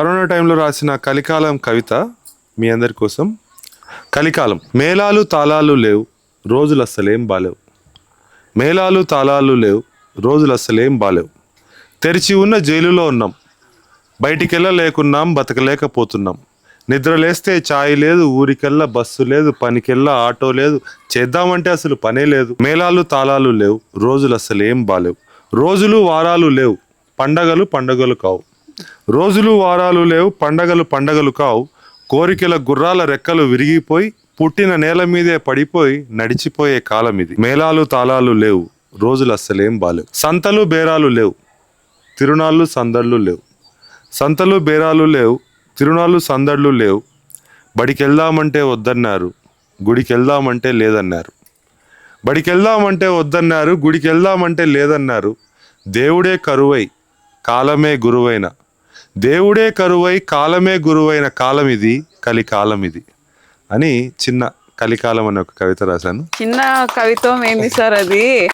Corona టైంలో రాసిన కలికాలం కవిత మీ అందరి కోసం. కలికాలం. మేళాలు తాళాలు లేవు, రోజులు అస్సలేం బాలేవు. మేళాలు తాళాలు లేవు, రోజులు అస్సలేం బాలేవు. తెరిచి ఉన్న జైలులో ఉన్నాం, బయటికెళ్ళలేకున్నాం, బతకలేకపోతున్నాం. నిద్ర లేస్తే ఛాయ్ లేదు, ఊరికెల్లా బస్సు లేదు, పనికెల్లా ఆటో లేదు, చేద్దామంటే అసలు పనే లేదు. మేళాలు తాళాలు లేవు, రోజులు అస్సలేం బాలేవు. రోజులు వారాలు లేవు, పండగలు కావు. రోజులు వారాలు లేవు, పండగలు కావు. కోరికల గుర్రాల రెక్కలు విరిగిపోయి పుట్టిన నేల మీదే పడిపోయి నడిచిపోయే కాలం ఇది. మేళాలు తాళాలు లేవు, రోజులు అస్సలేం బాలేవు. సంతలు బేరాలు లేవు, తిరునాళ్ళు సందడ్లు లేవు. సంతలు బేరాలు లేవు, తిరునాళ్ళు సందడ్లు లేవు. బడికెళ్దామంటే వద్దన్నారు, గుడికెళ్దామంటే లేదన్నారు. బడికెళ్దామంటే వద్దన్నారు, గుడికెళ్దామంటే లేదన్నారు. దేవుడే కరువై కాలమే గురువైన, దేవుడే కరువై కాలమే గురువైన కాలం ఇది, కలికాలం ఇది అని చిన్న కలికాలం అనే ఒక కవిత రాశాను. చిన్న కవిత్వం ఏంది సార్ అది?